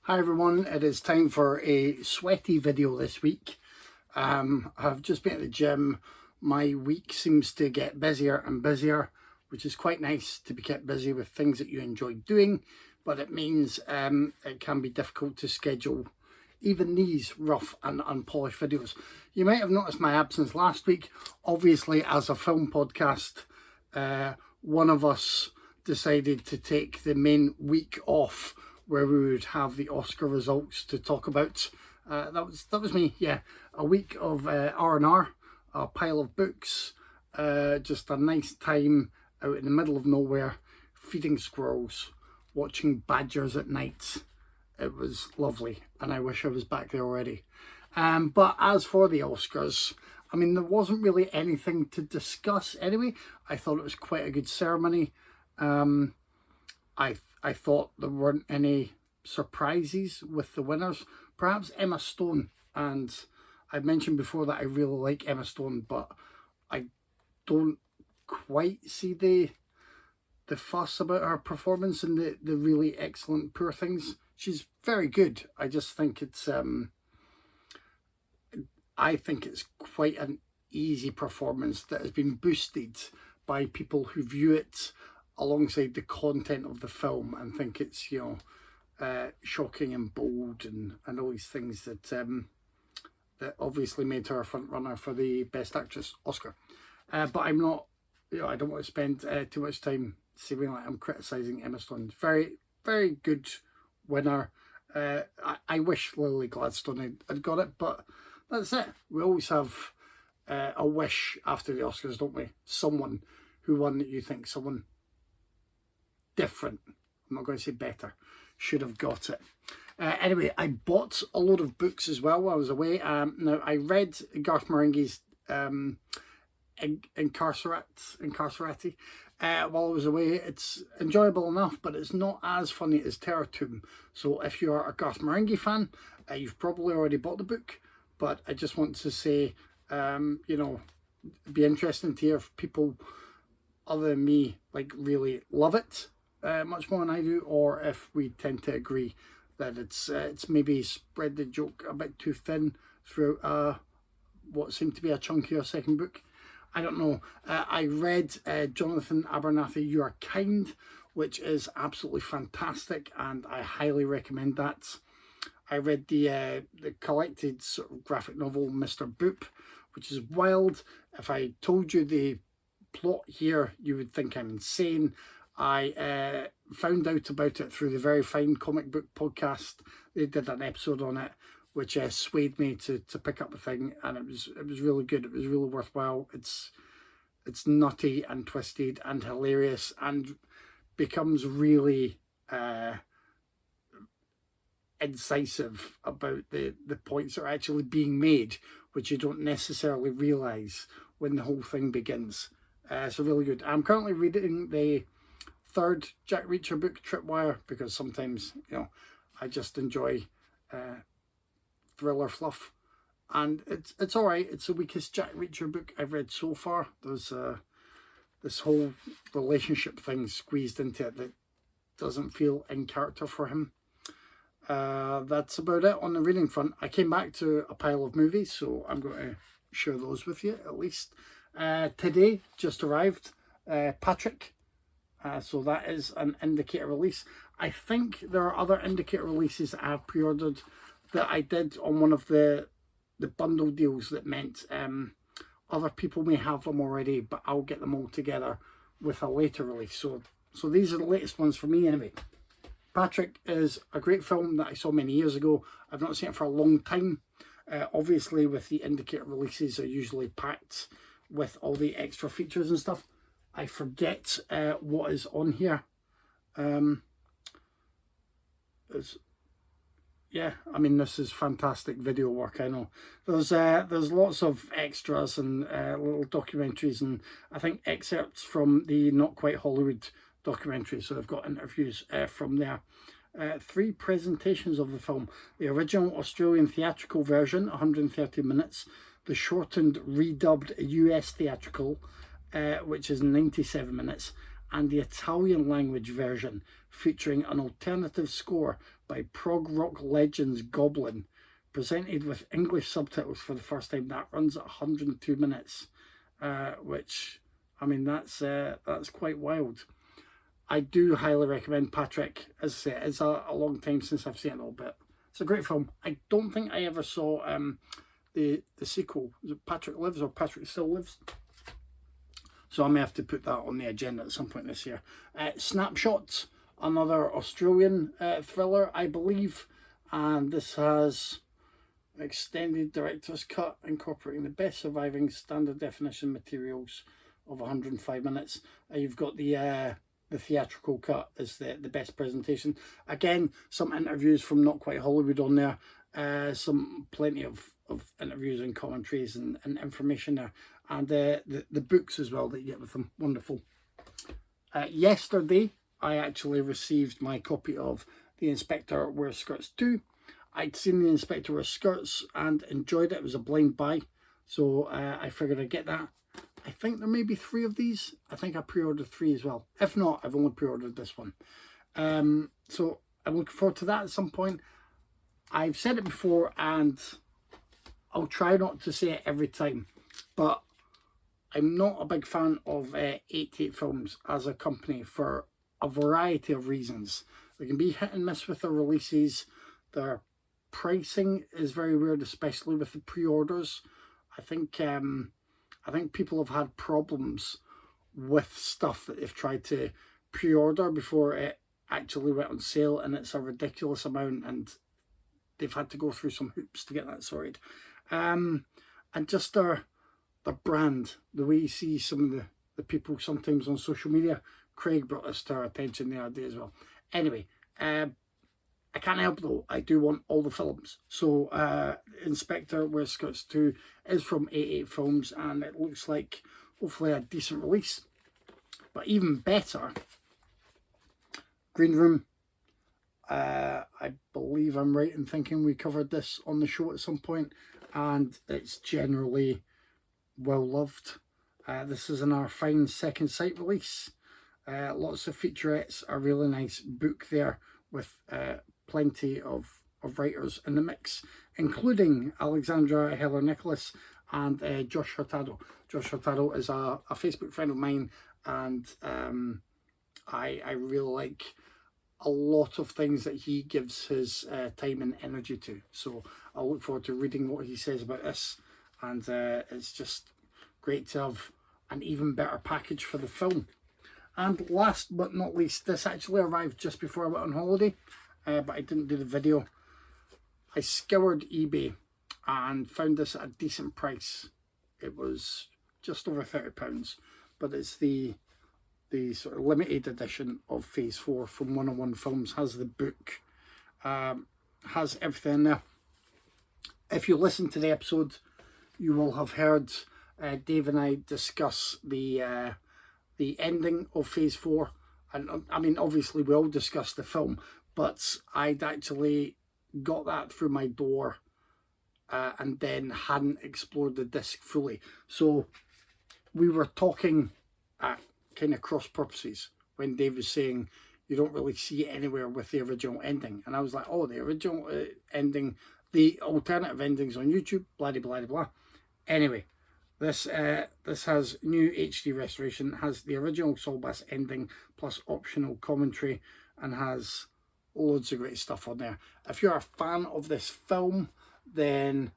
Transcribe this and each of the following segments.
Hi everyone, it is time for a sweaty video this week. I've just been at the gym. My week seems to get busier and busier, which is quite nice to be kept busy with things that you enjoy doing, but it means it can be difficult to schedule even these rough and unpolished videos. You might have noticed my absence last week. Obviously, as a film podcast, one of us decided to take the main week off where we would have the Oscar results to talk about. That was me, yeah. A week of R&R, a pile of books, just a nice time out in the middle of nowhere, feeding squirrels, watching badgers at night. It was lovely, and I wish I was back there already. But as for the Oscars, I mean, there wasn't really anything to discuss anyway. I thought it was quite a good ceremony. I thought there weren't any surprises with the winners. Perhaps Emma Stone, and I mentioned before that I really like Emma Stone, but I don't quite see the fuss about her performance in the really excellent Poor Things. She's very good. I just think it's quite an easy performance that has been boosted by people who view it alongside the content of the film and think it's, you know, shocking and bold and all these things that that obviously made her a front runner for the Best Actress Oscar. But I'm not, you know, I don't want to spend too much time seeming like I'm criticising Emma Stone. Very, very good winner. I wish Lily Gladstone had got it, but that's it. We always have a wish after the Oscars, don't we? Someone who won that you think someone different, I'm not going to say better, should have got it. Anyway, I bought a load of books as well while I was away. Now, I read Garth Marenghi's Incarcerati while I was away. It's enjoyable enough, but it's not as funny as Terror Tomb. So if you are a Garth Marenghi fan, you've probably already bought the book, but I just want to say, you know, it'd be interesting to hear if people other than me like really love it much more than I do, or if we tend to agree that it's maybe spread the joke a bit too thin throughout what seemed to be a chunkier second book. I don't know. I read Jonathan Abernathy, You Are Kind, which is absolutely fantastic, and I highly recommend that. I read the collected sort of graphic novel Mr. Boop, which is wild. If I told you the plot here, you would think I'm insane. I found out about it through the Very Fine Comic Book podcast. They did an episode on it, which swayed me to pick up the thing, and it was really good. It was really worthwhile. It's nutty and twisted and hilarious, and becomes really incisive about the points that are actually being made, which you don't necessarily realise when the whole thing begins. So really good. I'm currently reading the third Jack Reacher book, Tripwire, because sometimes, you know, I just enjoy thriller fluff, and it's all right. It's the weakest Jack Reacher book I've read so far. There's this whole relationship thing squeezed into it that doesn't feel in character for him. That's about it on the reading front. I came back to a pile of movies, so I'm going to share those with you at least. Today just arrived Patrick, so that is an indicator release. I think there are other indicator releases that I've pre-ordered that I did on one of the bundle deals that meant other people may have them already, but I'll get them all together with a later release. So these are the latest ones for me anyway. Patrick is a great film that I saw many years ago. I've not seen it for a long time. Obviously, with the indicator releases are usually packed with all the extra features and stuff. I forget what is on here. Yeah, I mean, this is fantastic video work, I know. There's lots of extras and little documentaries, and I think excerpts from the Not Quite Hollywood documentary, so I've got interviews from there. 3 presentations of the film: the original Australian theatrical version, 130 minutes, the shortened redubbed US theatrical, which is 97 minutes, and the Italian language version featuring an alternative score by prog rock legends Goblin, presented with English subtitles for the first time. That runs at 102 minutes, which, I mean, that's quite wild. I do highly recommend Patrick. As I say, it's a long time since I've seen it a little bit. It's a great film. I don't think I ever saw the sequel. Is it Patrick Lives or Patrick Still Lives? So I may have to put that on the agenda at some point this year. Snapshots, another Australian thriller, I believe. And this has an extended director's cut incorporating the best surviving standard definition materials of 105 minutes. You've got the theatrical cut is the best presentation. Again, some interviews from Not Quite Hollywood on there. Plenty of interviews and commentaries and information there. And the books as well that you get with them. Wonderful. Yesterday, I actually received my copy of The Inspector Wears Skirts 2. I'd seen The Inspector Wears Skirts and enjoyed it. It was a blind buy. So I figured I'd get that. I think there may be 3 of these. I think I pre-ordered 3 as well. If not, I've only pre-ordered this one. So I'm looking forward to that at some point. I've said it before and I'll try not to say it every time, but I'm not a big fan of 88 Films as a company for a variety of reasons. They can be hit and miss with their releases. Their pricing is very weird, especially with the pre-orders. I think people have had problems with stuff that they've tried to pre-order before it actually went on sale, and it's a ridiculous amount, and they've had to go through some hoops to get that sorted. And just their brand, the way you see some of the people sometimes on social media. Craig brought this to our attention the other day as well. Anyway, I can't help though, I do want all the films. So Inspector Wears Skirts 2 is from 88 Films, and it looks like hopefully a decent release. But even better, Green Room. I believe I'm right in thinking we covered this on the show at some point, and it's generally well loved. This is in our fine second sight release. Lots of featurettes, a really nice book there with plenty of writers in the mix, including Alexandra Heller-Nicholas and Josh Hurtado. Josh Hurtado is a Facebook friend of mine, and I really like a lot of things that he gives his time and energy to. So I'll look forward to reading what he says about this, and it's just great to have an even better package for the film. And last but not least, this actually arrived just before I went on holiday, but I didn't do the video. I scoured eBay and found this at a decent price. It was just over £30, but it's the sort of limited edition of Phase 4 from 101 Films. Has the book, has everything in there. If you listen to the episode, you will have heard Dave and I discuss the ending of Phase 4. And I mean, obviously we all discussed the film, but I'd actually got that through my door and then hadn't explored the disc fully. So we were talking at kind of cross purposes when Dave was saying you don't really see it anywhere with the original ending, and I was like, oh, the original ending, the alternative endings on YouTube, blah blah blah blah. Anyway, this has new HD restoration, has the original Saul Bass ending plus optional commentary, and has loads of great stuff on there. If you're a fan of this film, then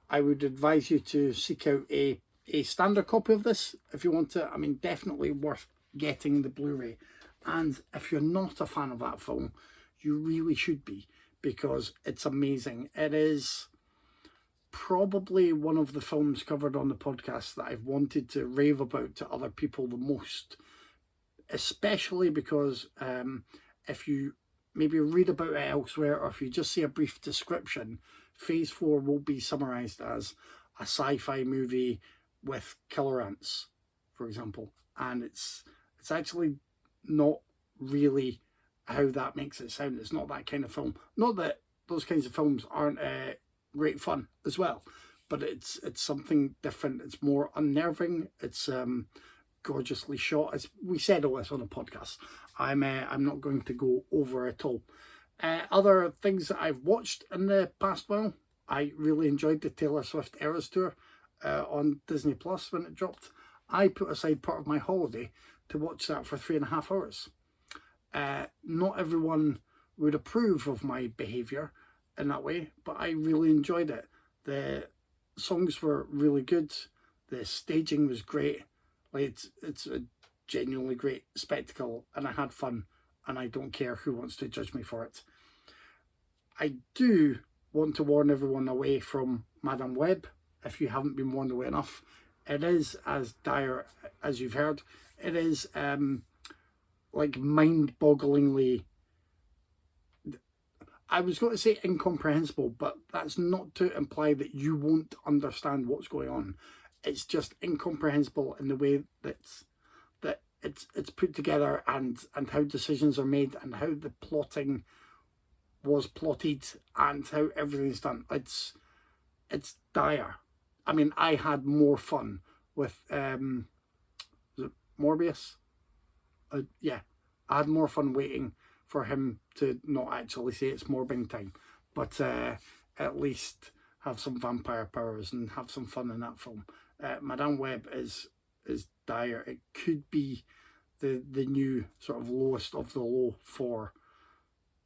I would advise you to seek out a standard copy of this if you want to. I mean, definitely worth getting the Blu-ray. And if you're not a fan of that film, you really should be, because it's amazing. It is probably one of the films covered on the podcast that I've wanted to rave about to other people the most, especially because if you maybe read about it elsewhere, or if you just see a brief description, Phase 4 will be summarised as a sci-fi movie with killer ants, for example, and it's actually not really how that makes it sound. It's not that kind of film. Not that those kinds of films aren't great fun as well, but it's something different. It's more unnerving. It's gorgeously shot. As we said all this on the podcast, I'm not going to go over it all. Other things that I've watched in the past while, I really enjoyed the Taylor Swift Eras Tour on Disney Plus when it dropped. I put aside part of my holiday to watch that for 3.5 hours. Not everyone would approve of my behaviour in that way, but I really enjoyed it. The songs were really good. The staging was great. Like it's a genuinely great spectacle, and I had fun, and I don't care who wants to judge me for it. I do want to warn everyone away from Madame Web. If you haven't been warned away enough, it is as dire as you've heard. It is like mind-bogglingly, I was going to say incomprehensible, but that's not to imply that you won't understand what's going on. It's just incomprehensible in the way that it's put together, and how decisions are made, and how the plotting was plotted, and how everything's done. It's dire. I mean, I had more fun with was it Morbius? Yeah, I had more fun waiting for him to not actually say it's morbing time, but at least have some vampire powers and have some fun in that film. Madame Web is dire. It could be the new sort of lowest of the low for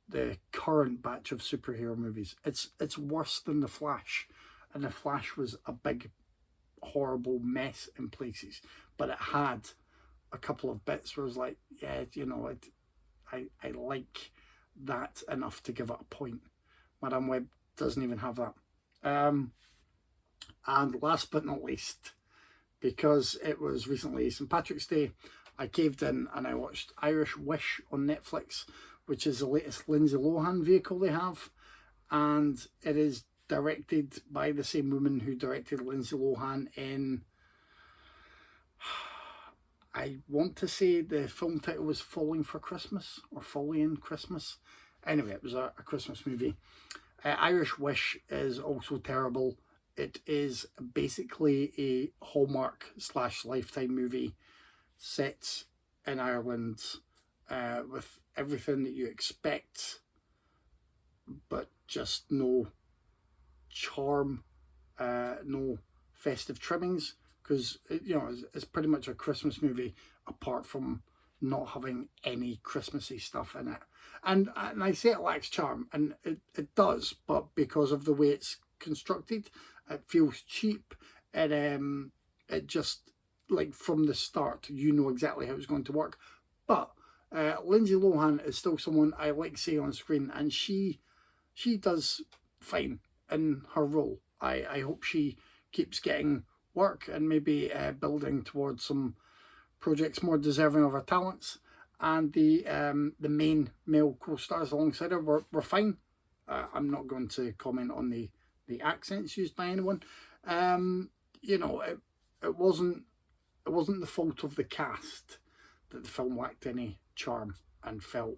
the current batch of superhero movies. It's worse than The Flash, and The Flash was a big horrible mess in places, but it had a couple of bits where I was like, yeah, you know, I like that enough to give it a point. Madame Web doesn't even have that. And last but not least, because it was recently St. Patrick's Day, I caved in and I watched Irish Wish on Netflix, which is the latest Lindsay Lohan vehicle they have, and it is directed by the same woman who directed Lindsay Lohan in, I want to say the film title was Falling for Christmas, or Falling in Christmas. Anyway, it was a Christmas movie. Irish Wish is also terrible. It is basically a Hallmark / Lifetime movie set in Ireland, with everything that you expect, but just no charm, no festive trimmings, because you know it's pretty much a Christmas movie apart from not having any Christmassy stuff in it. And I say it lacks charm, and it does, but because of the way it's constructed, it feels cheap. It just, like, from the start, you know exactly how it's going to work. But Lindsay Lohan is still someone I like seeing on screen, and she does fine in her role. I hope she keeps getting work and maybe building towards some projects more deserving of her talents. And the main male co-stars alongside her were fine. I'm not going to comment on the accents used by anyone. You know, it wasn't the fault of the cast that the film lacked any charm and felt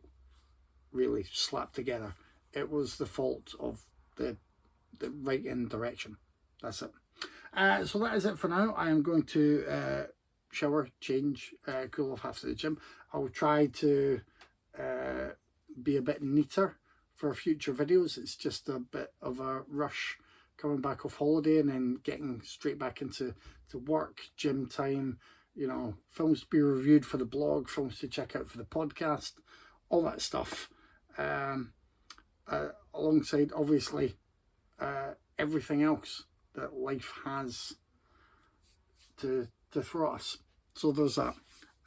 really slapped together. It was the fault of the writing direction. That's it. So that is it for now. I am going to shower, change, cool off half to the gym. I'll try to be a bit neater for future videos. It's just a bit of a rush coming back off holiday and then getting straight back into work, gym time, you know, films to be reviewed for the blog, films to check out for the podcast, all that stuff. Alongside, obviously, everything else that life has to throw us. So there's that.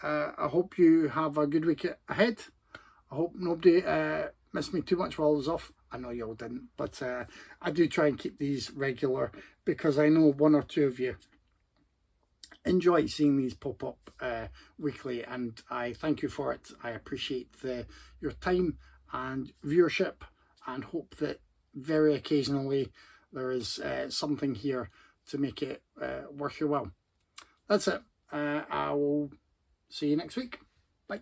I hope you have a good week ahead. I hope nobody missed me too much while I was off. I know you all didn't, but I do try and keep these regular, because I know one or two of you enjoy seeing these pop up weekly, and I thank you for it. I appreciate your time and viewership, and hope that very occasionally there is something here to make it worth your while. That's it. I will see you next week.